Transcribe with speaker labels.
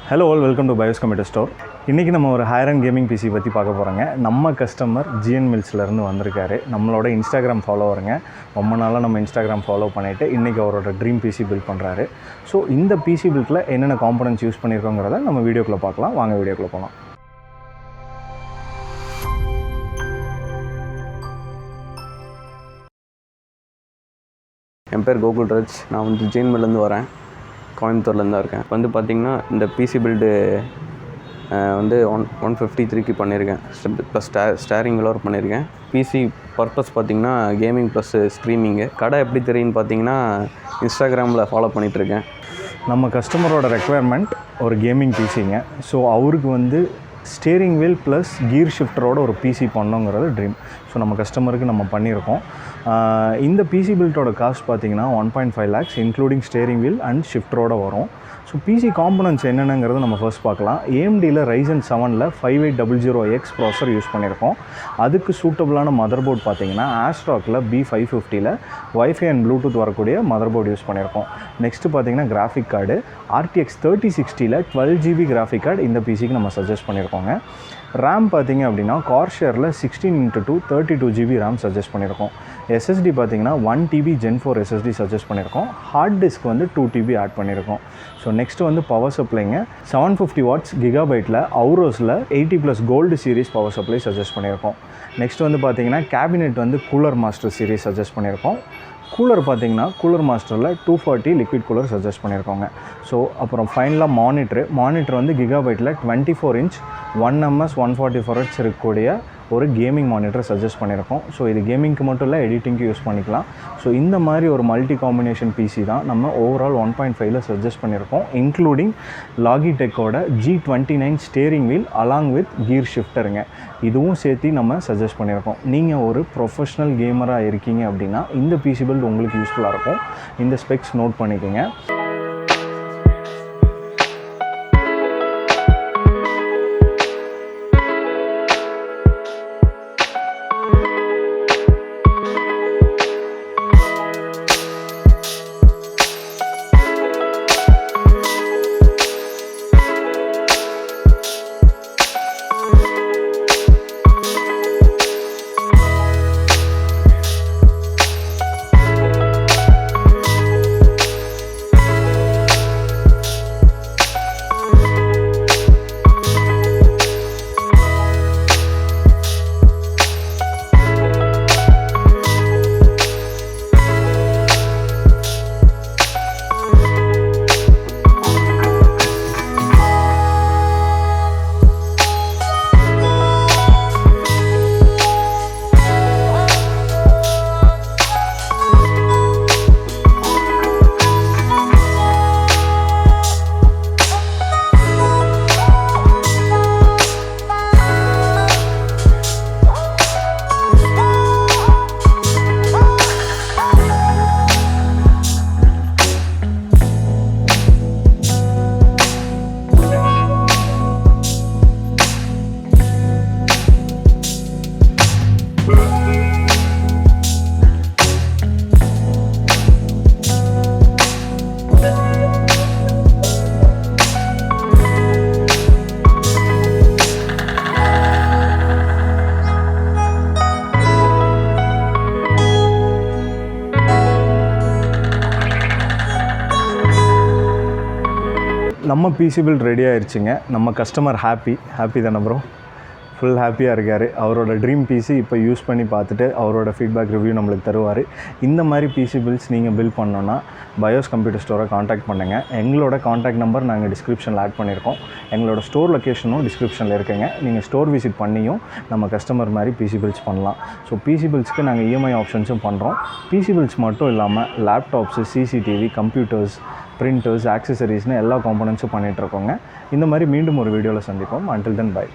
Speaker 1: Hello all, welcome to BYOS Computer Store. இன்றைக்கி நம்ம ஒரு ஹையர் அண்ட் கேமிங் பிசி பற்றி பார்க்க போகிறோங்க. நம்ம கஸ்டமர் ஜிஎன் மில்ஸ்லேருந்து வந்திருக்காரு. நம்மளோட இன்ஸ்டாகிராம் ஃபாலோவருங்க. ரொம்ப நாளாக நம்ம இன்ஸ்டாகிராம் ஃபாலோ பண்ணிவிட்டு இன்றைக்கி அவரோட ட்ரீம் பிசி பில்ட் பண்ணுறாரு. ஸோ இந்த பிசி பில்ட்டில் என்னென்ன காம்பனன்ட்ஸ் யூஸ் பண்ணியிருக்கோங்கிறத நம்ம வீடியோக்குள்ளே பார்க்கலாம். வாங்க வீடியோக்குள்ளே போகலாம்.
Speaker 2: என் பேர் கோகுல்ராஜ். நான் வந்து ஜிஎன் மில்லேருந்து வரேன். கோயம்புத்தூர்லேருந்து இருக்கேன். வந்து பார்த்திங்கன்னா இந்த பிசி பில்டு வந்து 153க்கு பண்ணியிருக்கேன். ப்ளஸ் ஸ்டேரிங் விலோர் பண்ணியிருக்கேன். பிசி பர்பஸ் பார்த்திங்கன்னா கேமிங் ப்ளஸ் ஸ்ட்ரீமிங்கு. கடை எப்படி தெரியும்னு பார்த்திங்கன்னா இன்ஸ்டாகிராமில் ஃபாலோ பண்ணிகிட்ருக்கேன்.
Speaker 1: நம்ம கஸ்டமரோட ரெக்குயர்மெண்ட் ஒரு கேமிங் பிசிங்க. ஸோ அவருக்கு வந்து ஸ்டேரிங் வீல் ப்ளஸ் கீர் ஷிஃப்டரோட ஒரு பிசி பண்ணோங்கிறது ட்ரீம். ஸோ நம்ம கஸ்டமருக்கு நம்ம பண்ணியிருக்கோம். இந்த பிசி பில்ட்டோட காஸ்ட் பார்த்திங்கன்னா 1.5 lakhs including steering wheel and ஷிஃப்டரோட வரும். ஸோ பிசி காம்பனன்ட்ஸ் என்னென்னங்கிறத நம்ம ஃபர்ஸ்ட் பார்க்கலாம். AMDயில் Ryzen 7ல் 5800X ப்ராசர் யூஸ் பண்ணியிருக்கோம். அதுக்கு சூட்டபுளான மதர் போர்டு பார்த்திங்கன்னா ஆஸ்ட்ராக்கில் B550ல் வைஃபை அண்ட் ப்ளூடூத் வரக்கூடிய மதர் போர்டு யூஸ் பண்ணியிருக்கோம். நெக்ஸ்ட்டு பார்த்திங்கன்னா கிராஃபிக் கார்டு RTX 3060ல் 12GB கிராஃபிக் கார்டு இந்த பிசிக்கு நம்ம சஜஸ்ட் பண்ணியிருக்கோங்க. ரேம் பார்த்திங்க அப்படின்னா கார்ஷேரில் 16x2 32GB ரேம் சஜஸ்ட் பண்ணியிருக்கோம். SSD பார்த்திங்கன்னா 1TB Gen 4 SSD சஜஸ்ட் பண்ணியிருக்கோம். ஹார்ட் டிஸ்க் வந்து 2TB ஆட் பண்ணியிருக்கோம். ஸோ நெக்ஸ்ட்டு வந்து பவர் சப்ளைங்க 750 watts கிகாபைட்டில் அவுரோஸில் 80+ gold series power supply suggest பண்ணியிருக்கோம். நெக்ஸ்ட் வந்து பார்த்திங்கன்னா கேபினெட் வந்து கூலர் மாஸ்டர் சீரிஸ் சஜஸ்ட் பண்ணியிருக்கோம். கூலர் பார்த்திங்கன்னா கூலர் மாஸ்டரில் 240 லிக்விட் கூலர் சஜஸ்ட் பண்ணியிருக்கோங்க. ஸோ அப்புறம் ஃபைனலாக மானிட்டர் வந்து கிகாபைட்டில் 24 inch 1ms 144 Hz இருக்கக்கூடிய ஒரு கேமிங் மானிட்டர் சஜஸ்ட் பண்ணியிருக்கோம். ஸோ இது கேமிங்க்கு மட்டும் இல்லை, எடிட்டிங்க்கு யூஸ் பண்ணிக்கலாம். ஸோ இந்த மாதிரி ஒரு மல்டி காம்பினேஷன் பிசி தான் நம்ம ஓவரால் 1.5ல் சஜஸ்ட் பண்ணியிருக்கோம், இன்க்ளூடிங் லாகிடெக்கோட G29 steering wheel along with gear ஷிஃப்டருங்க. இதுவும் சேர்த்து நம்ம சஜஸ்ட் பண்ணியிருக்கோம். நீங்கள் ஒரு ப்ரொஃபஷ்னல் கேமராக இருக்கீங்க அப்படின்னா இந்த பிசி பில்ட் உங்களுக்கு யூஸ்ஃபுல்லாக இருக்கும். இந்த ஸ்பெக்ஸ் நோட் பண்ணிக்கோங்க. நம்ம பிசி பில்ட் ரெடி ஆயிடுச்சுங்க. நம்ம கஸ்டமர் ஹாப்பி தானே ப்ரோ? ஃபுல் ஹாப்பியாக இருக்கார். அவரோட ட்ரீம் பிசி இப்போ யூஸ் பண்ணி பார்த்துட்டு அவரோட ஃபீட்பேக் ரிவ்யூ நம்மளுக்கு தருவார். இந்த மாதிரி பிசி பில்ட்ஸ் நீங்கள் பில்ட் பண்ணோன்னா BYOS கம்ப்யூட்டர் ஸ்டோரை காண்டாக்ட் பண்ணுங்கள். எங்களோட காண்டாக்ட் நம்பர் நாங்கள் டிஸ்கிரிப்ஷனில் ஆட் பண்ணியிருக்கோம். எங்களோட ஸ்டோர் லொக்கேஷனும் டிஸ்கிரிப்ஷனில் இருக்குங்க. நீங்கள் ஸ்டோர் விசிட் பண்ணியும் நம்ம கஸ்டமர் மாதிரி பிசி பில்ட்ஸ் பண்ணலாம். ஸோ பிசி பில்ட்ஸ்க்கு நாங்கள் EMI ஆப்ஷன்ஸும் பண்ணுறோம். பிசி பில்ட்ஸ் மட்டும் இல்லாமல் லேப்டாப்ஸு, CCTV, கம்ப்யூட்டர்ஸ், பிரிண்டர்ஸ், ஆக்சசரிஸ்னு எல்லா காம்பனன்ட்ஸும் பண்ணிகிட்ருக்கோங்க. இந்த மாதிரி மீண்டும் ஒரு வீடியோவில் சந்திப்போம். Until then, bye.